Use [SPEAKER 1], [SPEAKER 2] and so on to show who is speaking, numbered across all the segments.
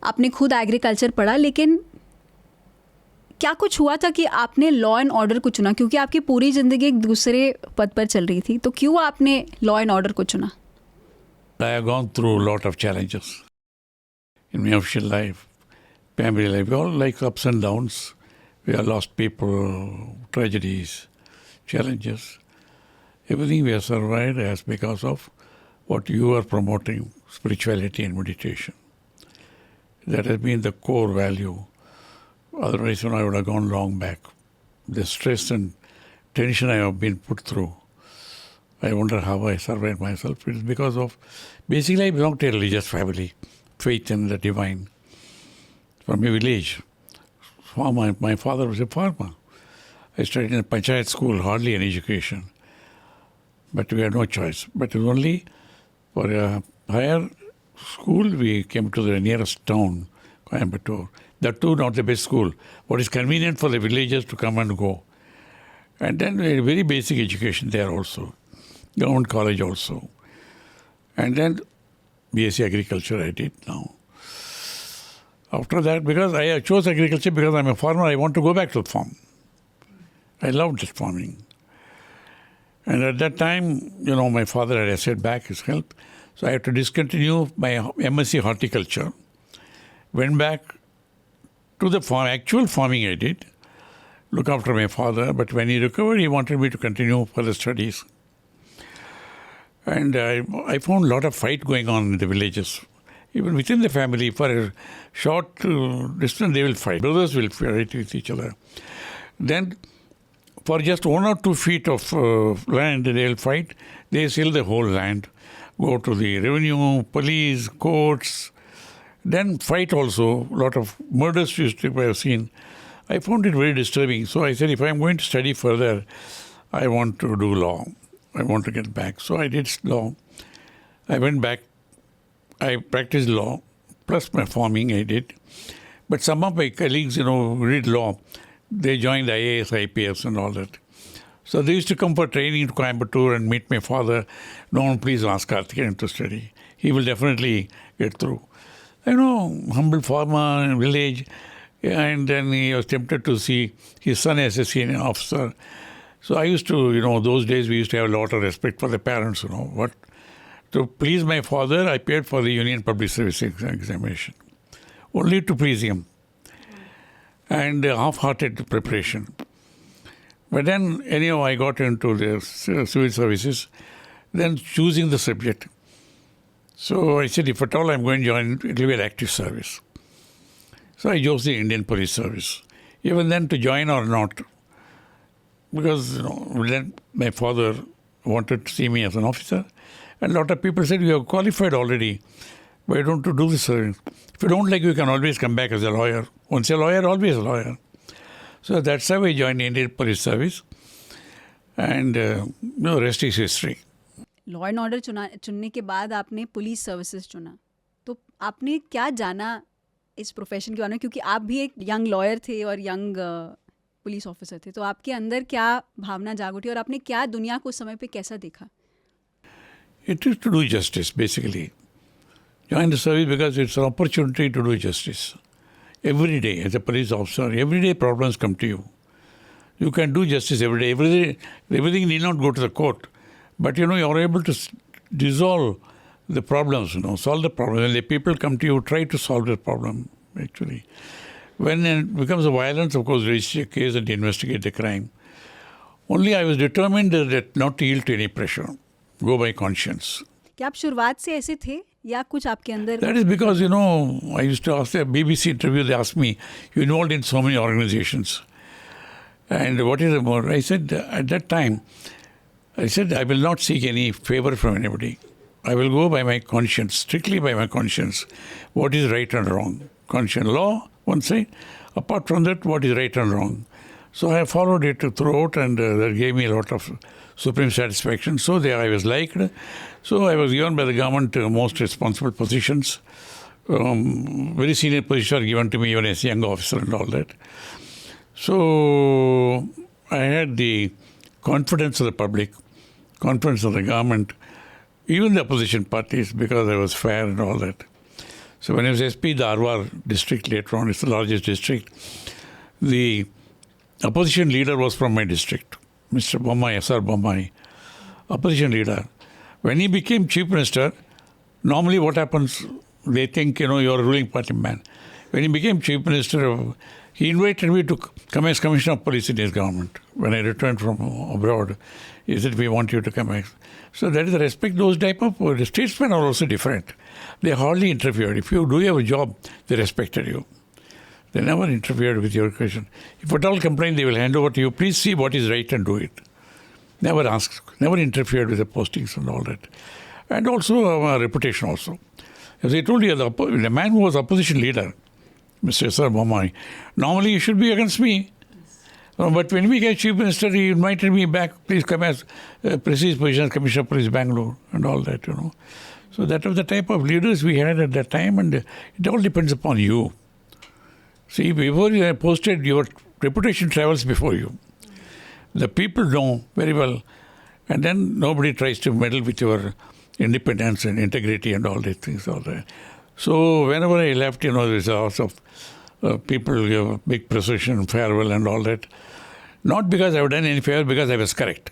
[SPEAKER 1] आपने खुद एग्रीकल्चर पढ़ा, लेकिन क्या कुछ हुआ था कि आपने लॉ एंड ऑर्डर को चुना? क्योंकि आपकी पूरी ज़िंदगी एक दूसरे पद पर चल रही थी, तो क्यों आपने लॉ एंड ऑर्डर को चुना?
[SPEAKER 2] I have gone through a lot of challenges in my official life, family life. We all like ups and downs. We have lost people, tragedies, challenges. Everything we have survived as because of what you are promoting, spirituality and meditation. That has been the core value. Otherwise, I would have gone long back. The stress and tension I have been put through, I wonder how I survived myself. It is because of, basically I belong to a religious family, faith in the divine. From a village. My father was a farmer. I studied in a panchayat school, hardly an education. But we had no choice. But it was only for a higher school we came to the nearest town, Coimbatore. That too not the best school. What is convenient for the villagers to come and go. And then a very basic education there also. Government college also. And then BSc Agriculture I did now. After that, because I chose agriculture because I'm a farmer, I want to go back to the farm. I loved farming. And at that time, my father had a setback, his health. So I had to discontinue my MSc Horticulture. Went back to the farm, actual farming I did. Look after my father. But when he recovered, he wanted me to continue further studies. And I found a lot of fight going on in the villages. Even within the family, for a short distance, they will fight. Brothers will fight with each other. Then, for just 1 or 2 feet of land, they will fight. They sell the whole land, go to the revenue, police, courts. Then fight also. A lot of murders used to be seen. I found it very disturbing. So I said, if I'm going to study further, I want to do law. I want to get back. So I did law. I went back. I practiced law, plus my farming I did. But some of my colleagues, who read law, they joined IAS, IPS and all that. So they used to come for training to Coimbatore and meet my father. No, please ask Kaarthikeyan to study. He will definitely get through. Humble farmer, village. And then he was tempted to see his son as a senior officer. So I used to, those days we used to have a lot of respect for the parents, What to please my father, I paid for the Union Public Service examination. Only to please him. And half-hearted preparation. But then, anyhow, I got into the civil services, then choosing the subject. So I said, if at all I'm going to join, it will be an active service. So I chose the Indian Police Service. Even then, to join or not, because then my father wanted to see me as an officer. And a lot of people said, you are qualified already. Why don't you do this service? If you don't like, you can always come back as a lawyer. Once a lawyer, always a lawyer. So that's how I joined the Indian Police Service. And rest is history.
[SPEAKER 1] Law and order चुनने के बाद आपने police services चुना, तो आपने क्या जाना इस प्रोफेशन के बारे में? क्योंकि आप भी एक यंग लॉयर थे और यंग पुलिस ऑफिसर थे, तो आपके अंदर क्या भावना जाग उठी और आपने क्या दुनिया को उस समय पे कैसा देखा?
[SPEAKER 2] It is to do justice, basically. Join the service because it's an opportunity to do justice. Every day, as a police officer, every day problems come to you. You can do justice every day. Everything need not go to the court. But, you are able to dissolve the problems, solve the problem. When the people come to you, try to solve the problem, actually. When it becomes a violence, of course, register a case and investigate the crime. Only I was determined that not to yield to any pressure. Go by conscience.
[SPEAKER 1] क्या आप शुरुआत से ऐसे थे या कुछ आपके अंदर?
[SPEAKER 2] That is because, I used to ask the BBC interview, they asked me, you're involved in so many organizations. And what is the more? I said, at that time, I will not seek any favor from anybody. I will go by my conscience, strictly by my conscience. What is right and wrong? Conscience law, one side. Apart from that, what is right and wrong? So I followed it throughout, and that gave me a lot of supreme satisfaction. So there I was liked. So I was given by the government most responsible positions. Very senior positions are given to me even as a young officer and all that. So I had the confidence of the public, confidence of the government, even the opposition parties, because I was fair and all that. So when I was SP, the Arwar district later on, it's the largest district. The opposition leader was from my district, Mr. Bommai, S.R. Bommai, opposition leader. When he became chief minister, normally what happens, they think, you're a ruling party man. When he became chief minister, he invited me to come as commissioner of police in his government. When I returned from abroad, he said, we want you to come. So that is the respect. Those type of the statesmen are also different. They hardly interfered. If you do your job, they respected you. They never interfered with your question. If at all complain, they will hand over to you. Please see what is right and do it. Never asked, never interfered with the postings and all that. And also our reputation also. As I told you, the man who was opposition leader, Mr. S.R. Bommai, normally he should be against me. But when we get chief minister, he invited me back, please come as precise position as Commissioner of Police Bangalore and all that, So that was the type of leaders we had at that time, and it all depends upon you. See, before you are posted, your reputation travels before you. The people know very well, and then nobody tries to meddle with your independence and integrity and all these things. All that. So whenever I left, there's a lot of people give a big procession, farewell and all that. Not because I've done any favor, because I was correct.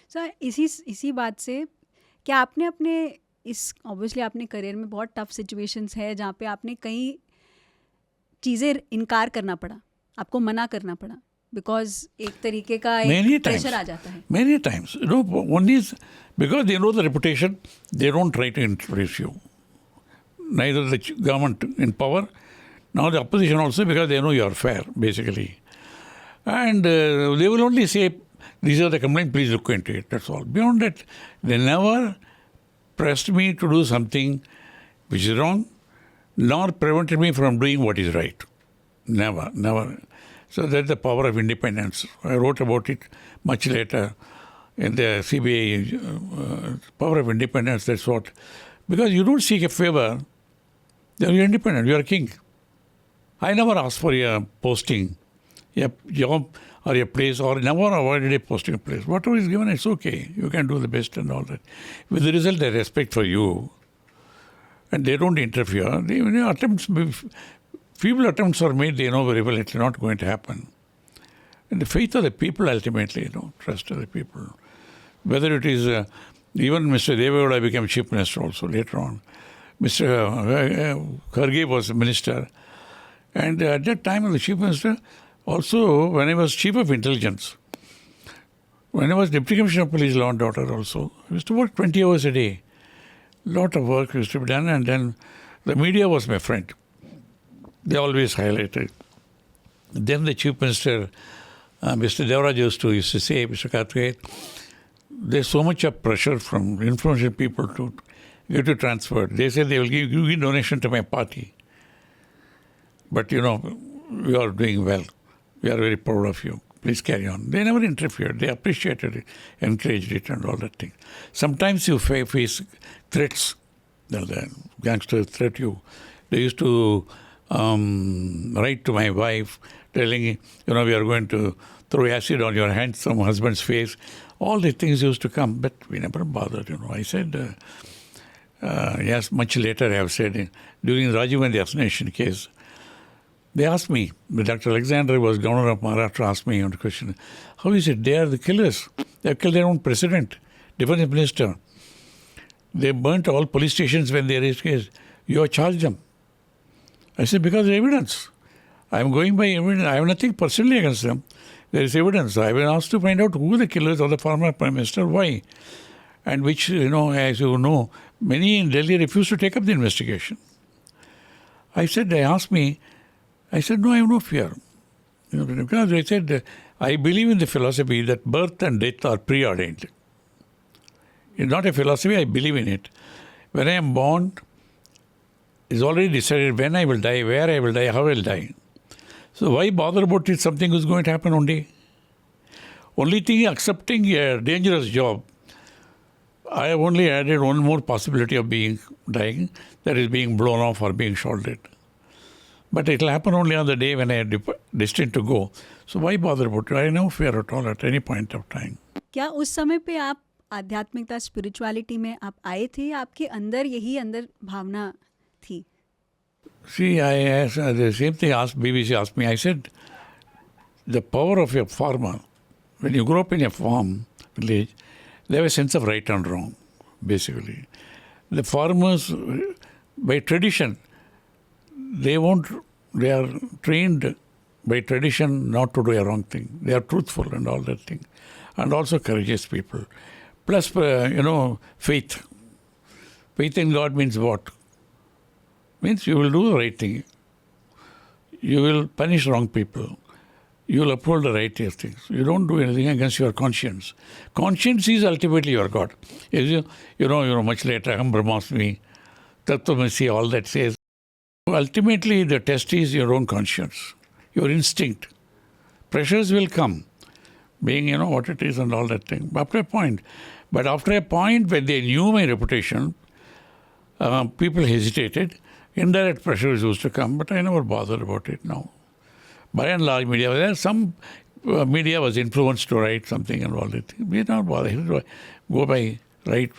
[SPEAKER 1] So इसी बात से क्या आपने अपने obviously आपने career में बहुत tough situations है जहाँ पे आपने कई चीज़ें इनकार करना पड़ा, आपको मना करना पड़ा, बिकॉज एक तरीके का एक प्रेशर आ जाता है.
[SPEAKER 2] Many times. One is because they know the reputation, they don't try to influence you. Neither the government in power, now the opposition also, because they know you are fair, basically. And they will only say, these are the complaints, please look into it, that's all. Beyond that, they never pressed me to do something which is wrong, nor prevented me from doing what is right. Never, never. So that's the power of independence. I wrote about it much later in the CBI, power of independence, that's what. Because you don't seek a favor, then you're independent, you're a king. I never asked for a posting, a job or a place, or never avoided a posting place. Whatever is given, it's okay. You can do the best and all that. With the result, they respect for you. And they don't interfere. Feeble attempts are made, they know very well it's not going to happen. And the faith of the people ultimately, trust of the people. Whether it is, even Mr. Devegowda became chief minister also later on. Mr. Kharge was a minister. And at that time, as the chief minister, also when I was chief of intelligence, when I was deputy commissioner of police law and order also, I used to work 20 hours a day. Lot of work used to be done, and then the media was my friend. They always highlighted. Then the chief minister, Mr. Devaraj used to say, Mr. Kaarthikeyan, there's so much of pressure from influential people to get you transferred. They said they will give you donation to my party. But we are doing well. We are very proud of you. Please carry on. They never interfered. They appreciated it, encouraged it and all that thing. Sometimes you face threats. The gangsters threat you. They used to write to my wife telling, we are going to throw acid on your handsome husband's face. All the things used to come, but we never bothered, I said, yes, much later I have said, during Rajiv Gandhi assassination case, they asked me, Dr. Alexander was governor of Maharashtra, asked me on the question, how is it? They are the killers. They have killed their own president, defense minister. They burnt all police stations when they raised case. You have charged them. I said, because of evidence. I am going by evidence. I have nothing personally against them. There is evidence. I have been asked to find out who the killers of the former Prime Minister, why. And which, as you know, many in Delhi refused to take up the investigation. They asked me, I said, no, I have no fear. Because they said, I believe in the philosophy that birth and death are preordained. It's not a philosophy, I believe in it. When I am born, it's already decided when I will die, where I will die, how I will die. So why bother about it? Something is going to happen one day. Only thing, accepting a dangerous job, I have only added one more possibility of dying, that is being blown off or being shot dead. But it will happen only on the day when I am destined to go. So why bother about it? I have no fear at all at any point of time.
[SPEAKER 1] क्या उस समय पे आप आध्यात्मिकता spirituality में आप आए थे या आपके अंदर यही अंदर भावना थी
[SPEAKER 2] See, I asked, the same thing BBC asked me. I said, the power of a farmer, when you grow up in a farm village, they have a sense of right and wrong, basically. The farmers, by tradition, they are trained by tradition not to do a wrong thing. They are truthful and all that thing. And also courageous people. Plus, faith. Faith in God means what? Means you will do the right thing. You will punish wrong people. You will uphold the righteous things. You don't do anything against your conscience. Conscience is ultimately your God. As much later, Aham Brahmasmi, Tattvamasi, all that says. Ultimately, the test is your own conscience, your instinct. Pressures will come, being, what it is and all that thing, after a point. But after a point, when they knew my reputation, people hesitated. Indirect pressures used to come, but I never bothered about it now. By and large, media, some media was influenced to write something and all that. We did not bother. Go by right.